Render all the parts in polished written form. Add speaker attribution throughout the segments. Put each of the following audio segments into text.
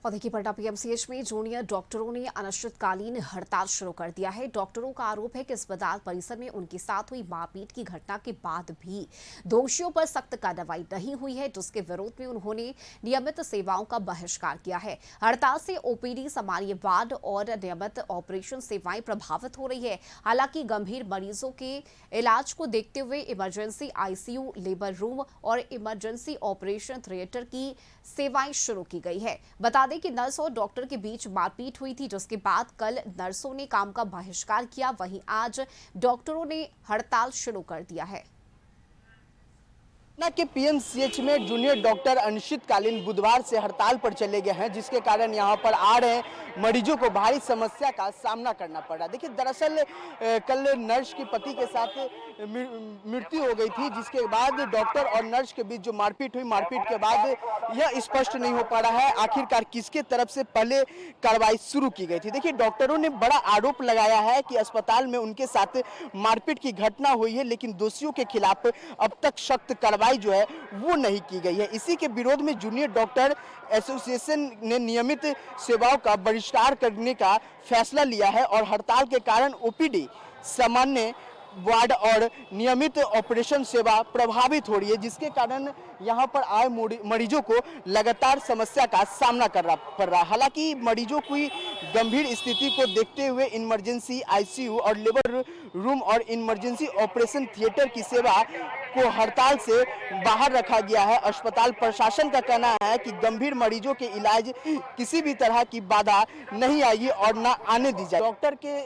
Speaker 1: और देखिए पटना पीएमसीएच में जूनियर डॉक्टरों ने अनिश्चितकालीन हड़ताल शुरू कर दिया है। डॉक्टरों का आरोप है कि अस्पताल परिसर में उनके साथ हुई मारपीट की घटना के बाद भी दोषियों पर सख्त कार्रवाई नहीं हुई है, जिसके विरोध में उन्होंने नियमित सेवाओं का बहिष्कार किया है। हड़ताल से ओपीडी, सामान्य वार्ड और नियमित ऑपरेशन सेवाएं प्रभावित हो रही है। हालांकि गंभीर मरीजों के इलाज को देखते हुए इमरजेंसी आईसीयू, लेबर रूम और इमरजेंसी ऑपरेशन थिएटर की सेवाएं शुरू की गई है। बता दें कि नर्स और डॉक्टर के बीच मारपीट हुई थी, जिसके बाद कल नर्सों ने काम का बहिष्कार किया। वहीं आज डॉक्टरों ने हड़ताल शुरू कर दिया है।
Speaker 2: पटना के पीएमसीएच में जूनियर डॉक्टर अनिश्चितकालीन बुधवार से हड़ताल पर चले गए हैं, जिसके कारण यहां पर आ रहे मरीजों को भारी समस्या का सामना करना पड़ रहा है। देखिए, दरअसल कल नर्स के पति के साथ मृत्यु हो गई थी, जिसके बाद डॉक्टर और नर्स के बीच जो मारपीट हुई, मारपीट के बाद यह स्पष्ट नहीं हो पा रहा है आखिरकार किसके तरफ से पहले कार्रवाई शुरू की गई थी। देखिए, डॉक्टरों ने बड़ा आरोप लगाया है कि अस्पताल में उनके साथ मारपीट की घटना हुई है, लेकिन दोषियों के खिलाफ अब तक सख्त कार्रवाई जो है वो नहीं की गई है। इसी के विरोध में जूनियर डॉक्टर एसोसिएशन ने नियमित सेवाओं का बहिष्कार करने का फैसला लिया है और हड़ताल के कारण ओपीडी, सामान्य वार्ड और नियमित ऑपरेशन सेवा प्रभावित हो रही है, जिसके कारण यहां पर आए मरीजों को लगातार समस्या का सामना करना पड़ रहा है। हालांकि मरीजों की गंभीर स्थिति को देखते हुए इमरजेंसी आईसीयू और लेबर रूम और इमरजेंसी ऑपरेशन थिएटर की सेवा को हड़ताल से बाहर रखा गया है। अस्पताल प्रशासन का कहना है कि गंभीर मरीजों के इलाज किसी भी तरह की बाधा नहीं आएगी और न आने दी जाए। डॉक्टर के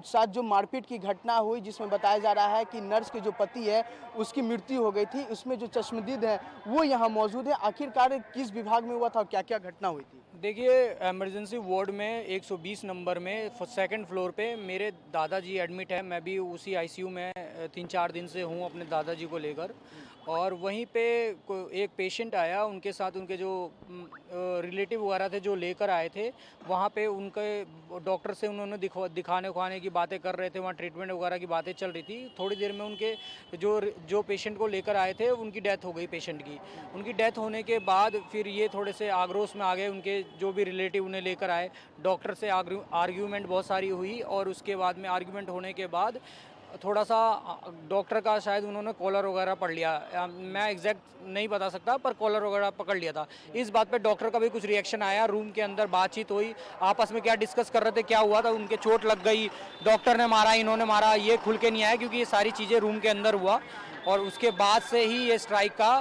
Speaker 2: साथ जो मारपीट की घटना हुई, जिसमें बताया जा रहा है कि नर्स के जो पति है उसकी मृत्यु हो गई थी, उसमें जो चश्मदीद है वो यहाँ मौजूद है। आखिरकार किस विभाग में हुआ था और क्या क्या घटना हुई थी?
Speaker 3: देखिए, इमरजेंसी वार्ड में 120 नंबर में सेकंड फ्लोर पे मेरे दादाजी एडमिट है। मैं भी उसी आईसीयू में 3-4 दिन से हूँ अपने दादाजी को लेकर। और वहीं पे एक पेशेंट आया, उनके साथ उनके जो रिलेटिव वगैरह थे जो लेकर आए थे, वहाँ पे उनके डॉक्टर से उन्होंने दिखाने उखाने की बातें कर रहे थे, वहाँ ट्रीटमेंट वगैरह की बातें चल रही थी। थोड़ी देर में उनके जो पेशेंट को लेकर आए थे उनकी डेथ हो गई। पेशेंट की उनकी डेथ होने के बाद फिर ये थोड़े से आक्रोश में आ गए। उनके जो भी रिलेटिव उन्हें लेकर आए, डॉक्टर से आर्ग्यूमेंट बहुत सारी हुई और उसके बाद में आर्ग्यूमेंट होने के बाद थोड़ा सा डॉक्टर का शायद उन्होंने कॉलर वगैरह पकड़ लिया। मैं एग्जैक्ट नहीं बता सकता, पर कॉलर वगैरह पकड़ लिया था। इस बात पे डॉक्टर का भी कुछ रिएक्शन आया। रूम के अंदर बातचीत हुई, आपस में क्या डिस्कस कर रहे थे, क्या हुआ था, उनके चोट लग गई, डॉक्टर ने मारा, इन्होंने मारा, ये खुल के नहीं आया क्योंकि ये सारी चीज़ें रूम के अंदर हुआ। और उसके बाद से ही ये स्ट्राइक का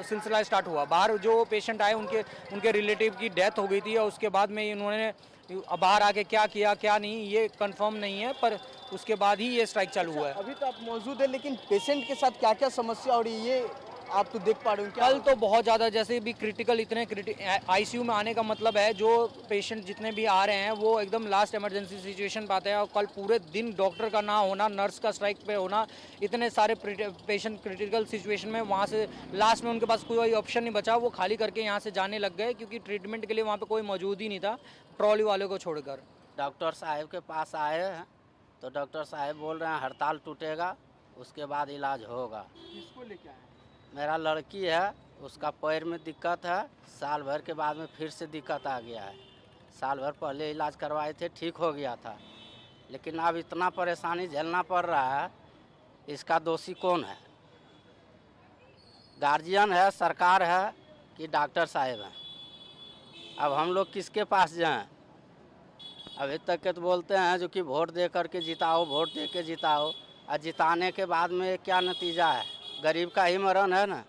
Speaker 3: सिलसिला स्टार्ट हुआ। बाहर जो पेशेंट आए उनके रिलेटिव की डेथ हो गई थी और उसके बाद में इन्होंने बाहर आके क्या किया क्या नहीं ये कंफर्म नहीं है, पर उसके बाद ही ये स्ट्राइक चालू हुआ है।
Speaker 2: अभी तो आप मौजूद है, लेकिन पेशेंट के साथ क्या क्या समस्या हो रही है ये आप तो देख पा रहे हो क्या?
Speaker 3: कल तो बहुत ज़्यादा, जैसे भी आईसीयू में आने का मतलब है जो पेशेंट जितने भी आ रहे हैं वो एकदम लास्ट इमरजेंसी सिचुएशन पाते हैं। और कल पूरे दिन डॉक्टर का ना होना, नर्स का स्ट्राइक पे होना, इतने सारे पेशेंट क्रिटिकल सिचुएशन में वहाँ से लास्ट में उनके पास कोई ऑप्शन नहीं बचा, वो खाली करके यहाँ से जाने लग गए क्योंकि ट्रीटमेंट के लिए वहाँ पर कोई मौजूद ही नहीं था, ट्रॉली वाले को छोड़कर।
Speaker 4: डॉक्टर साहब के पास आए हैं तो डॉक्टर साहब बोल रहे हैं हड़ताल टूटेगा, उसके बाद इलाज होगा।
Speaker 2: किसको लेके आए?
Speaker 4: मेरा लड़की है, उसका पैर में दिक्कत है, साल भर के बाद में फिर से दिक्कत आ गया है। साल भर पहले इलाज करवाए थे, ठीक हो गया था, लेकिन अब इतना परेशानी झेलना पड़ रहा है। इसका दोषी कौन है? गार्जियन है, सरकार है कि डॉक्टर साहब हैं? अब हम लोग किसके पास जाएं? अभी तक के तो बोलते हैं जो कि वोट दे करके जिताओ, वोट दे के जिताओ, और जिताने के बाद में क्या नतीजा है? गरीब का ही मरण है ना।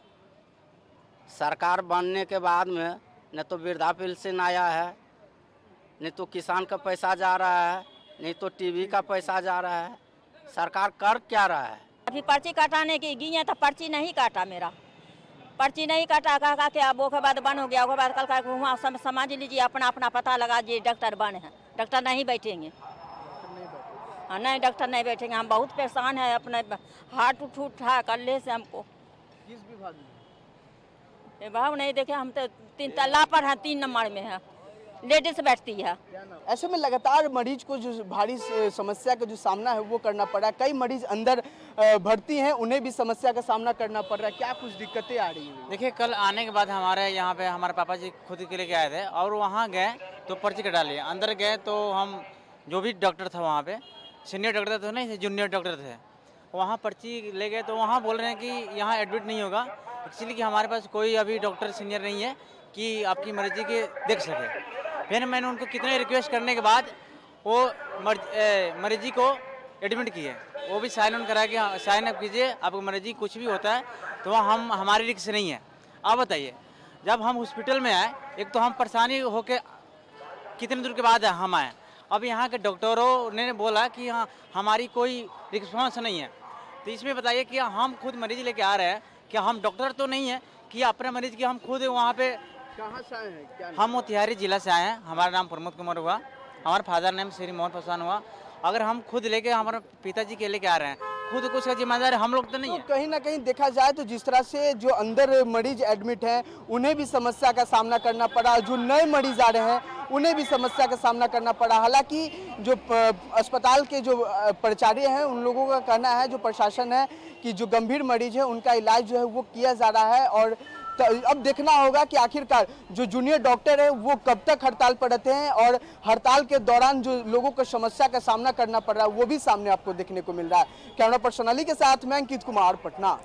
Speaker 4: सरकार बनने के बाद में न तो वृद्धा पेंशन आया है, नहीं तो किसान का पैसा जा रहा है, नहीं तो टीवी का पैसा जा रहा है। सरकार कर क्या रहा है?
Speaker 5: अभी पर्ची कटाने की गई है तो पर्ची नहीं काटा, मेरा पर्ची नहीं काटा, कहा कि अब वो के बाद बंद हो गया। वो बाद कल का वहाँ समझ लीजिए, अपना अपना पता लगा जी डॉक्टर बंद है, डॉक्टर नहीं बैठेंगे। हाँ, नहीं डॉक्टर नहीं बैठेंगे। हम बहुत परेशान है, अपने हाथ उठा कल्ले से हमको।
Speaker 2: किस विभाग में?
Speaker 5: विभाग नहीं देखे, हम तो 3 तल्ला पर हैं, 3 नंबर में है, लेडीज बैठती है।
Speaker 2: ऐसे में लगातार मरीज को जो भारी समस्या का जो सामना है वो करना पड़ा। कई मरीज अंदर भर्ती हैं उन्हें भी समस्या का सामना करना पड़ रहा है। क्या कुछ दिक्कतें आ रही हैं?
Speaker 6: देखिए, कल आने के बाद हमारे यहाँ पे हमारे पापा जी खुद के लेके आए थे और वहाँ गए तो पर्ची कटा लिए। अंदर गए तो हम जो भी डॉक्टर था वहाँ पे, सीनियर डॉक्टर तो नहीं, जूनियर डॉक्टर थे, वहाँ पर्ची ले गए तो वहाँ बोल रहे हैं कि यहाँ एडमिट नहीं होगा एक्चुअली, कि हमारे पास कोई अभी डॉक्टर सीनियर नहीं है कि आपकी मर्जी के देख सके। फिर मैंने उनको कितने रिक्वेस्ट करने के बाद वो मरीजी को एडमिट किए, वो भी साइन ऑन करा के साइन अप कीजिए, आपको मर्जी कुछ भी होता है तो हम हमारी रिक्स नहीं है। आप बताइए, जब हम हॉस्पिटल में आए, एक तो हम परेशानी होके कितने दूर के बाद हम आए, अब यहाँ के डॉक्टरों ने बोला कि हाँ हमारी कोई रिस्पॉन्स नहीं है। तो इसमें बताइए कि हम खुद मरीज लेके आ रहे हैं, कि हम डॉक्टर तो नहीं है कि अपने मरीज की हम खुद वहाँ पे।
Speaker 2: कहाँ से आए हैं? क्या
Speaker 6: हम मोतिहारी जिला से आए हैं, हमारा नाम प्रमोद कुमार हुआ, हमारे फादर नेम श्री मोहन पासवान हुआ। अगर हम खुद लेके हमारे पिताजी के लेके आ रहे हैं, खुद को उसका जिम्मेदार हम लोग तो नहीं है।
Speaker 2: तो कहीं ना कहीं देखा जाए तो जिस तरह से जो अंदर मरीज एडमिट हैं उन्हें भी समस्या का सामना करना पड़ा, जो नए मरीज आ रहे हैं उन्हें भी समस्या का सामना करना पड़ा। हालांकि जो अस्पताल के जो प्राचार्य हैं उन लोगों का कहना है, जो प्रशासन है, कि जो गंभीर मरीज है उनका इलाज जो है वो किया जा रहा है। और अब देखना होगा कि आखिरकार जो जूनियर डॉक्टर है वो कब तक हड़ताल पर रहते हैं और हड़ताल के दौरान जो लोगों को समस्या का सामना करना पड़ रहा है वो भी सामने आपको देखने को मिल रहा है। कैमरा पर्सन अली के साथ मैं अंकित कुमार, पटना।